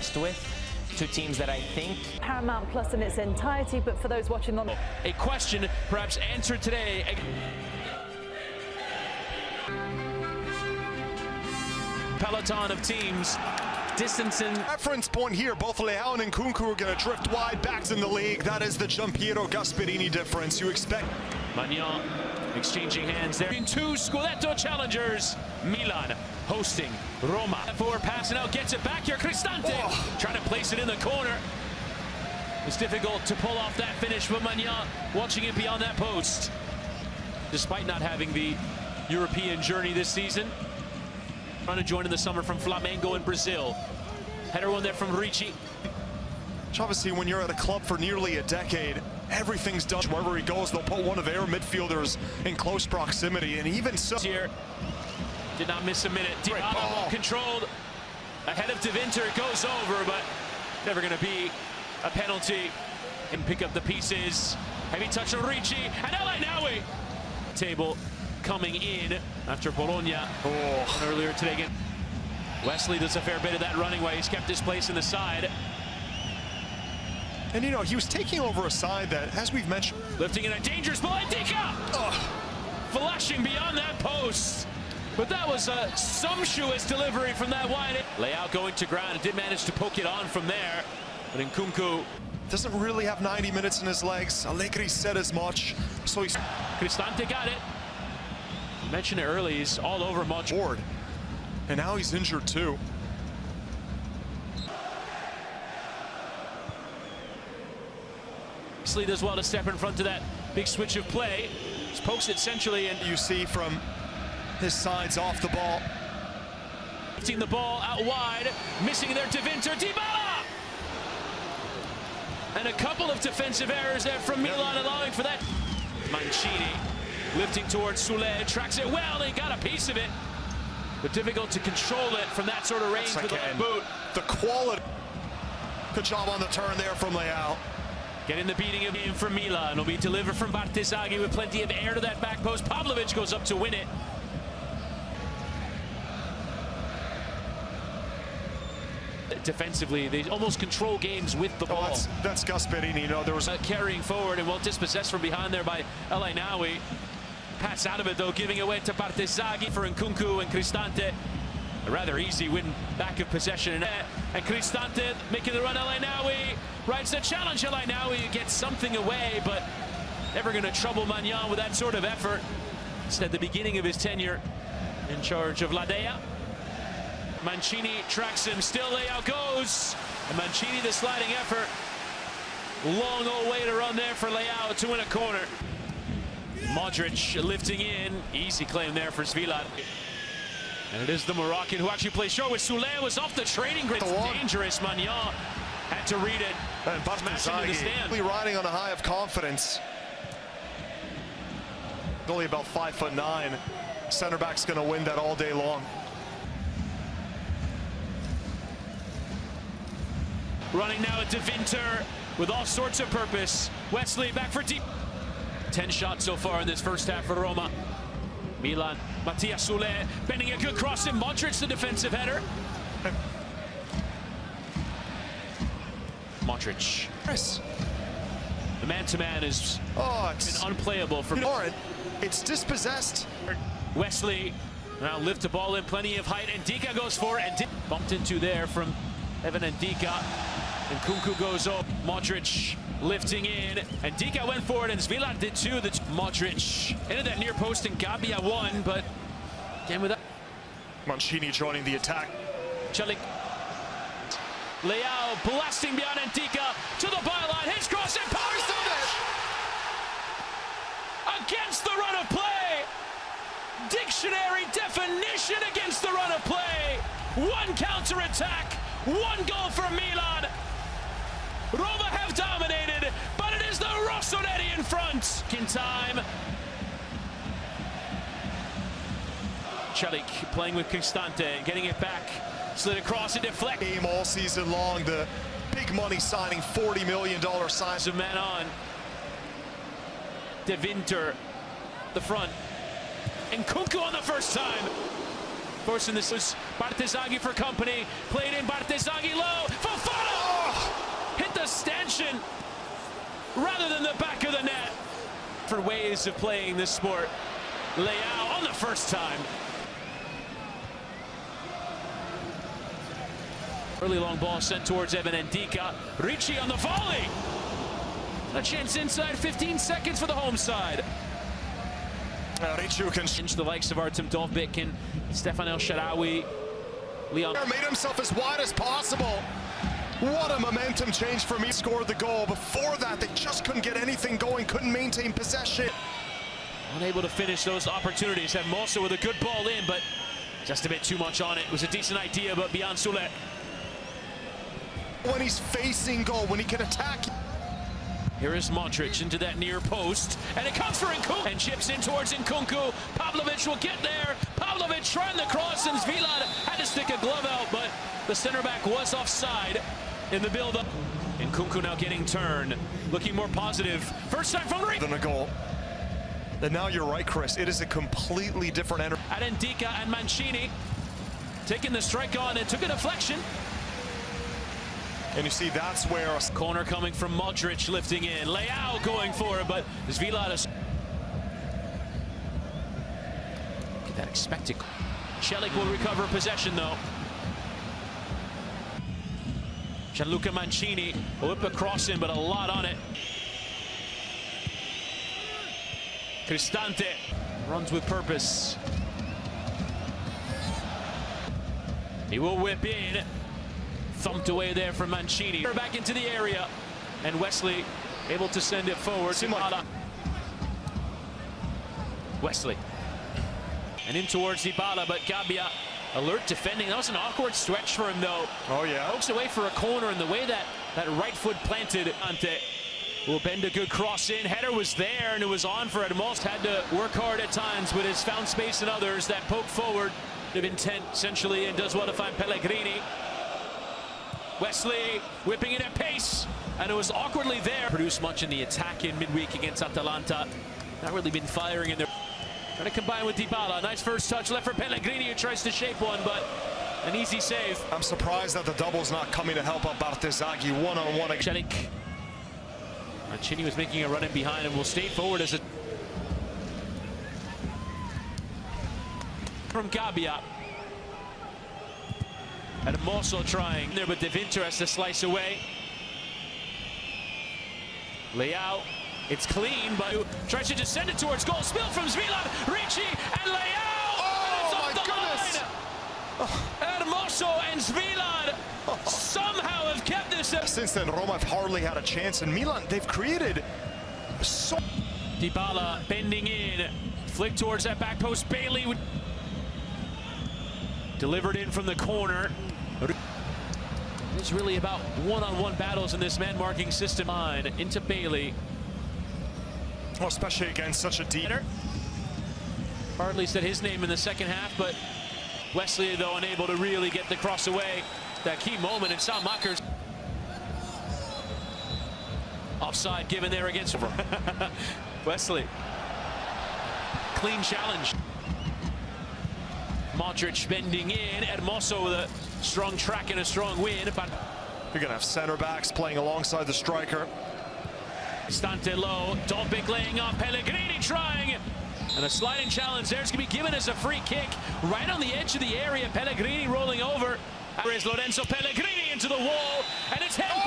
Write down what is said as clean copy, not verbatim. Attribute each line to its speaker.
Speaker 1: impressed with. Two teams that I think
Speaker 2: Paramount Plus in its entirety, but for those watching on
Speaker 3: a question perhaps answered today. Peloton of teams distancing.
Speaker 4: Reference point here, both Leao and Nkunku are going to drift wide backs in the league. That is the Giampiero Gasperini difference. You expect
Speaker 3: Magnan exchanging hands there. In two Scudetto challengers, Milan hosting Roma. Forward passing out, gets it back here. Cristante trying to place it in the corner. It's difficult to pull off that finish, but Magnan watching it beyond that post. Despite not having the European journey this season. Trying to join in the summer from Flamengo in Brazil. Header one there from Ricci.
Speaker 4: Obviously, when you're at a club for nearly a decade, everything's done. Wherever he goes, they'll put one of their midfielders in close proximity, and even so.
Speaker 3: Here, did not miss a minute. Ball controlled ahead of De Winter. It goes over, but never going to be a penalty. And pick up the pieces. Heavy touch of Ricci and El Ainaoui. Table coming in after Bologna earlier today. Again, Wesley does a fair bit of that running way. He's kept his place in the side.
Speaker 4: And, you know, he was taking over a side that, as we've mentioned...
Speaker 3: Lifting in a dangerous ball, Ndika! Flashing beyond that post. But that was a sumptuous delivery from that wide. Leao going to ground and did manage to poke it on from there. But Nkunku
Speaker 4: doesn't really have 90 minutes in his legs. Allegri said as much. So he's...
Speaker 3: Cristante got it. I mentioned it early, he's all over much.
Speaker 4: Board. And now he's injured too.
Speaker 3: Wesley does well to step in front of that big switch of play. Just pokes it centrally, and
Speaker 4: you see from his sides off the ball.
Speaker 3: Lifting the ball out wide, missing there, De Winter, Dybala! And a couple of defensive errors there from Milan, allowing for that. Mancini lifting towards Soulé, tracks it well, and got a piece of it. But difficult to control it from that sort of range with the left boot.
Speaker 4: The quality. Good job on the turn there from Leao.
Speaker 3: Getting the beating of him from Milan. Will be delivered from Bartesaghi with plenty of air to that back post. Pavlovic goes up to win it. Defensively, they almost control games with the ball.
Speaker 4: That's Gasperini. You know, there was
Speaker 3: carrying forward and well dispossessed from behind there by El Ainaoui. Pass out of it though, giving away to Bartesaghi for Nkunku and Cristante. A rather easy win back of possession. And Cristante making the run. El Ainaoui rides the challenge. El Ainaoui gets something away, but never going to trouble Magnan with that sort of effort. Instead, the beginning of his tenure in charge of Ladea. Mancini tracks him, still Leao goes. And Mancini, the sliding effort. Long old way to run there for Leao to win a corner. Modric lifting in. Easy claim there for Milan. And it is the Moroccan who actually plays short with Soulé. Was off the training grid. Dangerous. Magnan had to read it.
Speaker 4: And Bartesaghi riding on a high of confidence. Only about 5'9". Center back's going to win that all day long.
Speaker 3: Running now at De Winter with all sorts of purpose. Wesley back for deep. 10 shots so far in this first half for Roma. Milan, Mattia Soulé bending a good cross in. Modric, the defensive header. Modric.
Speaker 4: Yes.
Speaker 3: The man-to-man is been unplayable for
Speaker 4: It's dispossessed.
Speaker 3: Wesley now lift the ball in, plenty of height. Ndika goes for it and bumped into there from Evan Ndika. And Nkunku goes up. Modric lifting in. And Ndika went for it, and Milan did too. That's Modric into that near post, and Gabbia won, but again with that.
Speaker 4: Mancini joining the attack.
Speaker 3: Celik. Leao blasting beyond Ndika to the byline. His cross and powers to it. Against the run of play. Dictionary definition against the run of play. One counter attack. One goal for Milan. Roma have dominated, but it is the Rossoneri in front. In time. Celik playing with Cristante, getting it back. Slid across and deflect.
Speaker 4: Game all season long. The big money signing, $40 million size
Speaker 3: of man on. De Winter, the front. And Nkunku on the first time. Forcing this was Bartezaghi for company. Played in Bartezaghi low. Fofana! Hit the stanchion rather than the back of the net. For ways of playing this sport. Leao on the first time. Early long ball sent towards Evan Ndika. Ricci on the volley. A chance inside, 15 seconds for the home side.
Speaker 4: Ricci can
Speaker 3: The likes of Artem Dovbyk and Stefan El Shaarawy. Leon
Speaker 4: made himself as wide as possible. What a momentum change for me. Scored the goal. Before that, they just couldn't get anything going, couldn't maintain possession.
Speaker 3: unable to finish those opportunities. Had Mosso with a good ball in, but just a bit too much on it. It was a decent idea, but beyond Sule.
Speaker 4: When he's facing goal, when he can attack.
Speaker 3: Here is Modric into that near post, and it comes for Nkunku, and chips in towards Nkunku. Pavlovic will get there. Pavlovic trying the cross, and Zvilan had to stick a glove out, but the center back was offside in the build-up. Nkunku now getting turned, looking more positive. First time from the
Speaker 4: than a goal. And now you're right, Chris. It is a completely different energy.
Speaker 3: At Ndika and Mancini taking the strike on and took a deflection.
Speaker 4: And you see that's where a
Speaker 3: corner coming from Modric lifting in. Leao going for it, but Zvilan is... Get that expected. Celik will recover possession though. Gianluca Mancini will whip across him, but a lot on it. Cristante runs with purpose. He will whip in. Thumped away there from Mancini. Back into the area. And Wesley able to send it forward. Dybala. Wesley. And in towards Dybala, but Gabbia alert defending. That was an awkward stretch for him though.
Speaker 4: Oh yeah.
Speaker 3: Pokes away for a corner, and the way that right foot planted, Ante will bend a good cross in. Header was there and it was on for Edmos. Had to work hard at times, but has found space in others. That poke forward of intent essentially, and does well to find Pellegrini. Wesley whipping it at pace, and it was awkwardly there. Produced much in the attack in midweek against Atalanta. Not really been firing in there. Trying to combine with Dybala. Nice first touch left for Pellegrini, who tries to shape one, but an easy save.
Speaker 4: I'm surprised that the double's not coming to help out Bartezaghi one-on-one.
Speaker 3: Celik. Mancini was making a run in behind and will stay forward as a... From Gabbia. And Mosso trying there, but De Winter has to slice away. Leao, it's clean, but tries to just send it towards goal. Spill from Zvilan, Ricci, and Leao!
Speaker 4: Oh,
Speaker 3: and it's
Speaker 4: my
Speaker 3: goodness! And Mosso and Zvilan somehow have kept this up.
Speaker 4: Since then, Roma have hardly had a chance, and Milan, they've created so...
Speaker 3: Dybala bending in, flick towards that back post. Bailey would... Delivered in from the corner. It's really about one-on-one battles in this man-marking system. Into Bailey.
Speaker 4: Well, especially against such a deep...
Speaker 3: Hardly said his name in the second half, but Wesley, though, unable to really get the cross away. That key moment in Salmakers. Offside given there against Wesley. Clean challenge. Modric bending in, Edmoso with a strong track and a strong win. But
Speaker 4: you're going to have center backs playing alongside the striker.
Speaker 3: Stante low, Dovbyk laying off, Pellegrini trying. And a sliding challenge there is going to be given as a free kick right on the edge of the area. Pellegrini rolling over. There is Lorenzo Pellegrini into the wall, and it's held